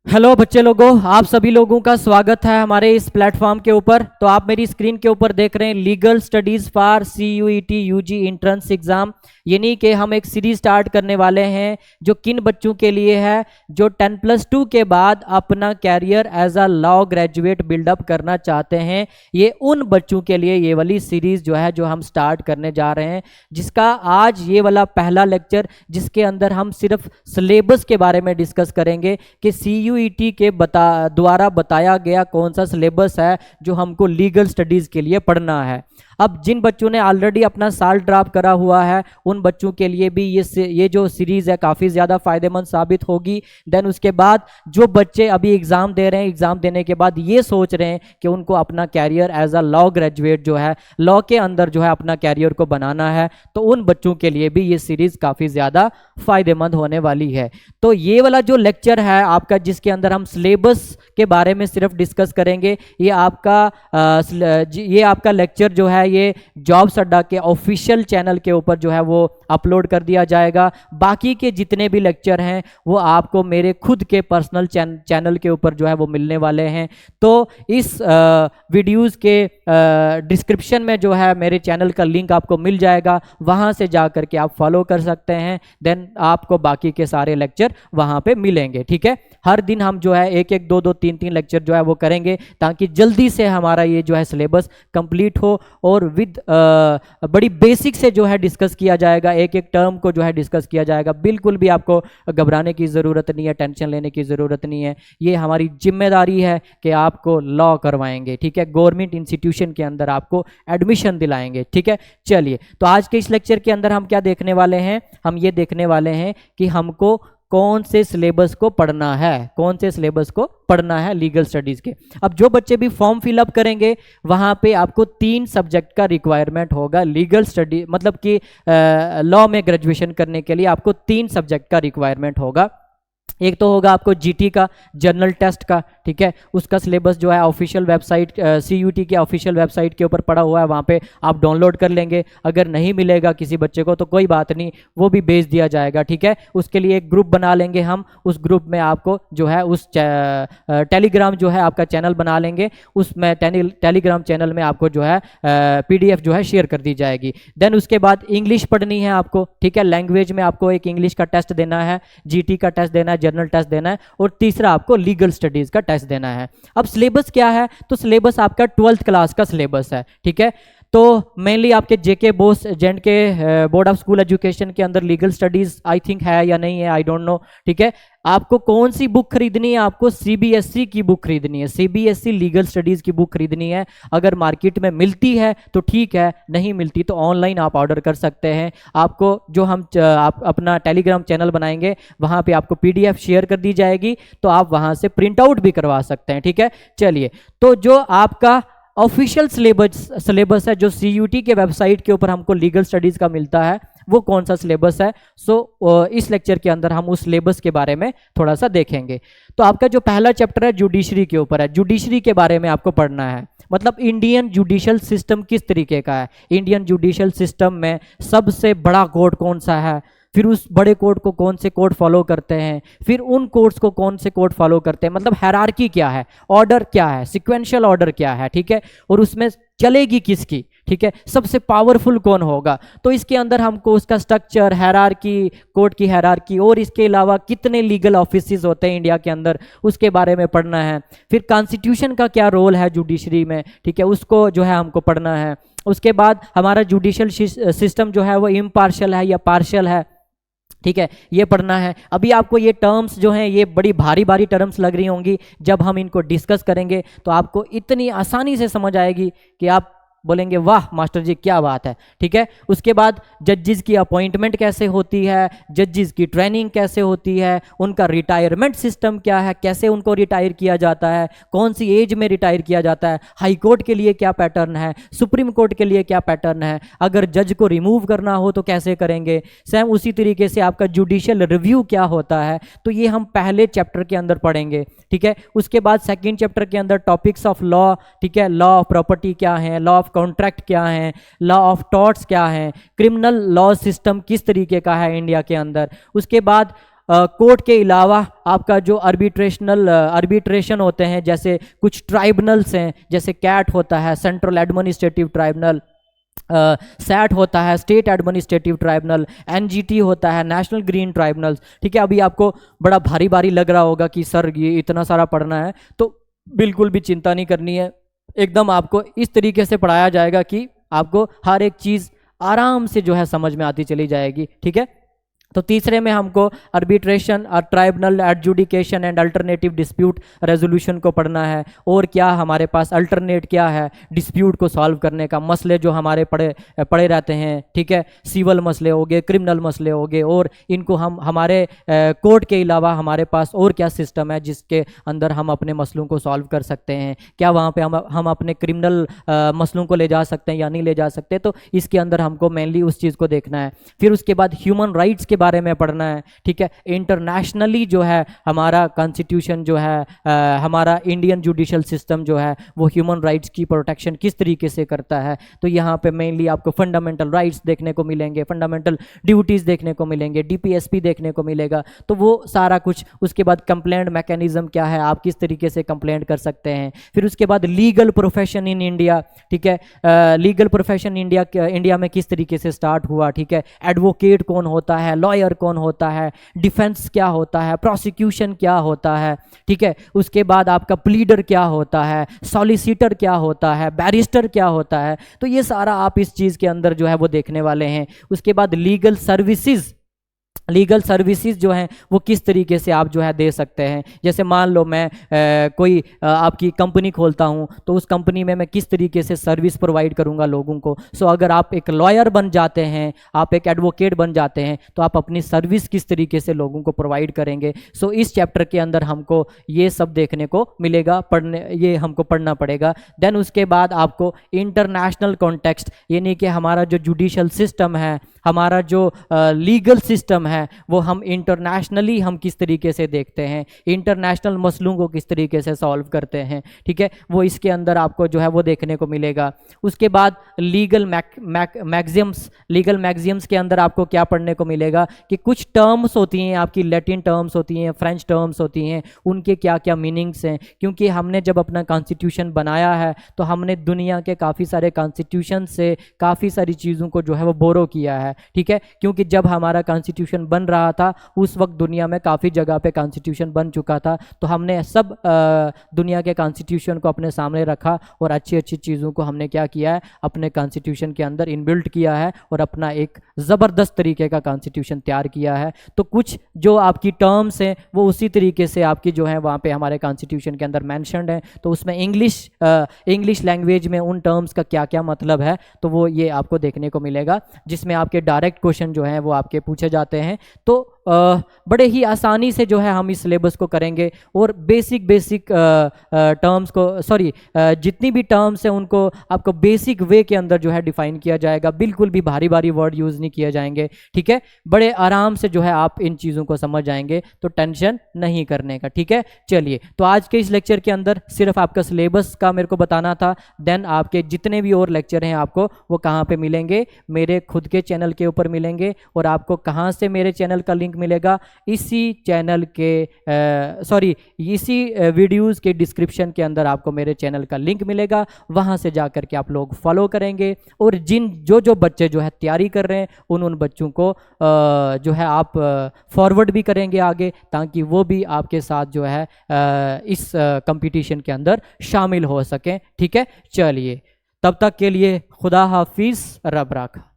Hello बच्चे लोगों, आप सभी लोगों का स्वागत है हमारे इस प्लेटफॉर्म के ऊपर। तो आप मेरी स्क्रीन के ऊपर देख रहे हैं legal studies for CUET UG entrance exam. यानी कि हम एक सीरीज स्टार्ट करने वाले हैं जो किन बच्चों के लिए है, जो 10+2 के बाद अपना career as a law graduate build up करना चाहते हैं। ये उन बच्चों के लिए ये वाली सीरीज़ जो है जो हम स्टार्ट करने जा रहे हैं, जिसका आज ये वाला पहला लेक्चर, जिसके अंदर हम सिर्फ सिलेबस के बारे में डिस्कस करेंगे कि CUET के द्वारा बताया गया कौन सा सिलेबस है जो हमको लीगल स्टडीज़ के लिए पढ़ना है। अब जिन बच्चों ने ऑलरेडी अपना साल ड्रॉप करा हुआ है उन बच्चों के लिए भी ये जो सीरीज़ है काफ़ी ज़्यादा फ़ायदेमंद साबित होगी। देन उसके बाद जो बच्चे अभी एग्ज़ाम दे रहे हैं, एग्ज़ाम देने के बाद ये सोच रहे हैं कि उनको अपना career as a law graduate जो है, लॉ के अंदर जो है अपना कैरियर को बनाना है, तो उन बच्चों के लिए भी ये सीरीज़ काफ़ी ज़्यादा फ़ायदेमंद होने वाली है। तो ये वाला जो लेक्चर है आपका, जिसके अंदर हम सिलेबस के बारे में सिर्फ डिस्कस करेंगे, ये आपका लेक्चर जो है ये जॉब्स अड्डा के ऑफिशियल चैनल के ऊपर जो है वो अपलोड कर दिया जाएगा। बाकी के जितने भी लेक्चर हैं वो आपको मेरे खुद के पर्सनल चैनल के ऊपर जो है वो मिलने वाले हैं। तो इस वीडियोस के डिस्क्रिप्शन में जो है मेरे चैनल का लिंक आपको मिल जाएगा, वहाँ से जा करके आप फॉलो कर सकते हैं। देन आपको बाकी के सारे लेक्चर वहाँ पे मिलेंगे। ठीक है, हर दिन हम जो है एक एक दो दो तीन तीन लेक्चर जो है वो करेंगे, ताकि जल्दी से हमारा ये जो है सिलेबस कंप्लीट हो और विद बड़ी बेसिक से जो है डिस्कस किया जाएगा। एक एक टर्म को जो है डिस्कस किया जाएगा। बिल्कुल भी आपको घबराने की ज़रूरत नहीं है, टेंशन लेने की ज़रूरत नहीं है। ये हमारी जिम्मेदारी है कि आपको लॉ करवाएंगे। ठीक है, गवर्नमेंट इंस्टीट्यूशन के अंदर आपको एडमिशन दिलाएंगे। ठीक है, चलिए, तो आज के इस लेक्चर के अंदर हम क्या देखने वाले हैं, हम ये देखने वाले हैं कि हमको कौन से सिलेबस को पढ़ना है, कौन से सिलेबस को पढ़ना है लीगल स्टडीज़ के। अब जो बच्चे भी फॉर्म फिलअप करेंगे वहाँ पे आपको 3 सब्जेक्ट का रिक्वायरमेंट होगा लीगल स्टडी, मतलब कि लॉ में ग्रेजुएशन करने के लिए आपको 3 सब्जेक्ट का रिक्वायरमेंट होगा। एक तो होगा आपको GT का, जनरल टेस्ट का। ठीक है, उसका सिलेबस जो है ऑफिशियल वेबसाइट CUET के ऑफिशियल वेबसाइट के ऊपर पड़ा हुआ है, वहाँ पे आप डाउनलोड कर लेंगे। अगर नहीं मिलेगा किसी बच्चे को तो कोई बात नहीं, वो भी भेज दिया जाएगा। ठीक है, उसके लिए एक ग्रुप बना लेंगे हम, उस ग्रुप में आपको जो है उस टेलीग्राम जो है आपका चैनल बना लेंगे, उसमें टेलीग्राम चैनल में आपको जो है PDF जो है शेयर कर दी जाएगी। देन उसके बाद इंग्लिश पढ़नी है आपको। ठीक है, लैंग्वेज में आपको एक इंग्लिश का टेस्ट देना है, GT का टेस्ट देना है, जनरल टेस्ट देना है, और तीसरा आपको लीगल स्टडीज का टेस्ट देना है। अब सिलेबस क्या है, तो सिलेबस आपका 12th क्लास का सिलेबस है। ठीक है, तो मेनली आपके JK बोस एजेंट के बोर्ड ऑफ स्कूल एजुकेशन के अंदर लीगल स्टडीज आई थिंक है या नहीं है, आई डोंट नो। ठीक है, आपको कौन सी बुक खरीदनी है, आपको CBSE की बुक खरीदनी है, CBSE लीगल स्टडीज की बुक खरीदनी है। अगर मार्केट में मिलती है तो ठीक है, नहीं मिलती तो ऑनलाइन आप ऑर्डर कर सकते हैं। आपको जो हम आप अपना टेलीग्राम चैनल बनाएंगे वहाँ पे आपको PDF शेयर कर दी जाएगी, तो आप वहाँ से प्रिंट आउट भी करवा सकते हैं। ठीक है, चलिए, तो जो आपका ऑफिशियल सिलेबस है जो CUET के वेबसाइट के ऊपर हमको लीगल स्टडीज़ का मिलता है, वो कौन सा सिलेबस है। इस लेक्चर के अंदर हम उस सिलेबस के बारे में थोड़ा सा देखेंगे। तो आपका जो पहला चैप्टर है जुडिशरी के ऊपर है। जुडिशरी के बारे में आपको पढ़ना है, मतलब इंडियन जुडिशल सिस्टम किस तरीके का है, इंडियन जुडिशल सिस्टम में सबसे बड़ा कोर्ट कौन सा है, फिर उस बड़े कोर्ट को कौन से कोर्ट फॉलो करते हैं, फिर उन कोर्ट्स को कौन से कोर्ट फॉलो करते हैं, मतलब हायरार्की क्या है, ऑर्डर क्या है, सीक्वेंशियल ऑर्डर क्या है। ठीक है, और उसमें चलेगी किसकी। ठीक है, सबसे पावरफुल कौन होगा। तो इसके अंदर हमको उसका स्ट्रक्चर, हायरार्की, कोर्ट की हायरार्की, और इसके अलावा कितने लीगल ऑफिसेज होते हैं इंडिया के अंदर, उसके बारे में पढ़ना है। फिर कॉन्स्टिट्यूशन का क्या रोल है जुडिशरी में, ठीक है, उसको जो है हमको पढ़ना है। उसके बाद हमारा जुडिशल सिस्टम जो है वो इम्पार्शियल है या पार्शियल है। ठीक है, ये पढ़ना है। अभी आपको ये टर्म्स जो हैं ये बड़ी भारी भारी टर्म्स लग रही होंगी, जब हम इनको डिस्कस करेंगे तो आपको इतनी आसानी से समझ आएगी कि आप बोलेंगे वाह मास्टर जी क्या बात है। ठीक है, उसके बाद जजेस की अपॉइंटमेंट कैसे होती है, जजेस की ट्रेनिंग कैसे होती है, उनका रिटायरमेंट सिस्टम क्या है, कैसे उनको रिटायर किया जाता है, कौन सी एज में रिटायर किया जाता है, हाई कोर्ट के लिए क्या पैटर्न है, सुप्रीम कोर्ट के लिए क्या पैटर्न है, अगर जज को रिमूव करना हो तो कैसे करेंगे। सेम उसी तरीके से आपका जुडिशियल रिव्यू क्या होता है, तो ये हम पहले चैप्टर के अंदर पढ़ेंगे। ठीक है, उसके बाद सेकेंड चैप्टर के अंदर टॉपिक्स ऑफ लॉ, ठीक है, लॉ ऑफ प्रॉपर्टी क्या है, लॉ ऑफ कॉन्ट्रैक्ट क्या है, लॉ ऑफ टॉर्ट्स क्या है, क्रिमिनल लॉ सिस्टम किस तरीके का है इंडिया के अंदर। उसके बाद कोर्ट के अलावा आपका जो आर्बिट्रेशन होते हैं, जैसे कुछ ट्राइब्यूनल्स हैं, जैसे कैट होता है सेंट्रल एडमिनिस्ट्रेटिव ट्राइब्यूनल, सैट होता है स्टेट एडमिनिस्ट्रेटिव ट्राइब्यूनल, एनजीटी होता है नेशनल ग्रीन ट्राइब्यूनल्स। ठीक है, अभी आपको बड़ा भारी भारी लग रहा होगा कि सर ये इतना सारा पढ़ना है, तो बिल्कुल भी चिंता नहीं करनी है। एकदम आपको इस तरीके से पढ़ाया जाएगा कि आपको हर एक चीज़ आराम से जो है समझ में आती चली जाएगी। ठीक है, तो तीसरे में हमको arbitration, tribunal, adjudication and alternative dispute resolution को पढ़ना है। और क्या हमारे पास अल्टरनेट क्या है डिस्प्यूट को सॉल्व करने का, मसले जो हमारे पड़े रहते हैं। ठीक है, सिविल मसले हो गए, क्रिमिनल मसले हो गए, और इनको हम हमारे कोर्ट के अलावा हमारे पास और क्या सिस्टम है जिसके अंदर हम अपने मसलों को सॉल्व कर सकते हैं। क्या वहाँ पे हम अपने क्रिमिनल मसलों को ले जा सकते हैं या नहीं ले जा सकते, तो इसके अंदर हमको मेनली उस चीज़ को देखना है। फिर उसके बाद ह्यूमन राइट्स के बारे में पढ़ना है। ठीक है, इंटरनेशनली जो है हमारा कॉन्स्टिट्यूशन जो है, हमारा इंडियन जुडिशल सिस्टम जो है वो ह्यूमन राइट्स की प्रोटेक्शन किस तरीके से करता है। तो यहाँ पे मेनली आपको फंडामेंटल राइट्स देखने को मिलेंगे, फंडामेंटल ड्यूटीज़ देखने को मिलेंगे, डीपीएसपी देखने को मिलेगा, तो वो सारा कुछ। उसके बाद कंप्लेंट मैकेनिज्म क्या है, आप किस तरीके से कंप्लेंट कर सकते हैं। फिर उसके बाद लीगल प्रोफेशन इन इंडिया। ठीक है, लीगल प्रोफेशन इंडिया में किस तरीके से स्टार्ट हुआ। ठीक है, एडवोकेट कौन होता है, लॉयर कौन होता है, डिफेंस क्या होता है, प्रोसिक्यूशन क्या होता है। ठीक है, उसके बाद आपका प्लीडर क्या होता है, सॉलिसिटर क्या होता है, बैरिस्टर क्या होता है। तो ये सारा आप इस चीज़ के अंदर जो है वो देखने वाले हैं। उसके बाद लीगल सर्विसेज जो हैं वो किस तरीके से आप जो है दे सकते हैं। जैसे मान लो मैं कोई आपकी कंपनी खोलता हूं, तो उस कंपनी में मैं किस तरीके से सर्विस प्रोवाइड करूंगा लोगों को। सो अगर आप एक लॉयर बन जाते हैं, आप एक एडवोकेट बन जाते हैं, तो आप अपनी सर्विस किस तरीके से लोगों को प्रोवाइड करेंगे। सो इस चैप्टर के अंदर हमको ये सब देखने को मिलेगा, ये हमको पढ़ना पड़ेगा। देन उसके बाद आपको इंटरनेशनल कॉन्टेक्स्ट, यानी कि हमारा जो जुडिशल सिस्टम है, हमारा जो लीगल सिस्टम है, वो हम इंटरनेशनली हम किस तरीके से देखते हैं, इंटरनेशनल मसलों को किस तरीके से सॉल्व करते हैं। ठीक है, वो इसके अंदर आपको जो है वो देखने को मिलेगा। उसके बाद लीगल मैक्सिम्स के अंदर आपको क्या पढ़ने को मिलेगा कि कुछ टर्म्स होती हैं आपकी, लैटिन टर्म्स होती हैं, फ्रेंच टर्म्स होती हैं, उनके क्या क्या मीनिंग्स हैं। क्योंकि हमने जब अपना कॉन्स्टिट्यूशन बनाया है तो हमने दुनिया के काफ़ी सारे कॉन्स्टिट्यूशन से काफ़ी सारी चीज़ों को जो है वो बोरो किया है। ठीक है, क्योंकि जब हमारा कॉन्स्टिट्यूशन बन रहा था उस वक्त दुनिया में काफ़ी जगह पे कॉन्स्टिट्यूशन बन चुका था, तो हमने सब दुनिया के कॉन्स्टिट्यूशन को अपने सामने रखा और अच्छी अच्छी चीज़ों को हमने क्या किया है, अपने कॉन्स्टिट्यूशन के अंदर इनबिल्ट किया है और अपना एक ज़बरदस्त तरीके का कॉन्स्टिट्यूशन तैयार किया है। तो कुछ जो आपकी टर्म्स हैं वो उसी तरीके से आपकी जो है वहाँ पे हमारे कॉन्स्टिट्यूशन के अंदर मैंशनड है। तो उसमें इंग्लिश लैंग्वेज में उन टर्म्स का क्या क्या मतलब है, तो वो ये आपको देखने को मिलेगा, जिसमें आपके डायरेक्ट क्वेश्चन जो हैं वो आपके पूछे जाते हैं। तो बड़े ही आसानी से जो है हम इस सिलेबस को करेंगे और बेसिक टर्म्स को जितनी भी टर्म्स हैं उनको आपको बेसिक वे के अंदर जो है डिफाइन किया जाएगा। बिल्कुल भी भारी भारी वर्ड यूज़ नहीं किए जाएंगे। ठीक है, बड़े आराम से जो है आप इन चीज़ों को समझ जाएंगे, तो टेंशन नहीं करने का। ठीक है, चलिए, तो आज के इस लेक्चर के अंदर सिर्फ आपका सिलेबस का मेरे को बताना था। देन आपके जितने भी और लेक्चर हैं आपको वो कहाँ पे मिलेंगे, मेरे खुद के चैनल के ऊपर मिलेंगे। और आपको कहाँ से मेरे चैनल का लिंक मिलेगा, इसी चैनल के इसी वीडियोस के डिस्क्रिप्शन के अंदर आपको मेरे चैनल का लिंक मिलेगा। वहां से जाकर के आप लोग फॉलो करेंगे और जो बच्चे जो है तैयारी कर रहे हैं उन बच्चों को जो है आप फॉरवर्ड भी करेंगे आगे, ताकि वो भी आपके साथ जो है इस कंपटीशन के अंदर शामिल हो सकें। ठीक है, चलिए, तब तक के लिए खुदा हाफिज, रब राखा।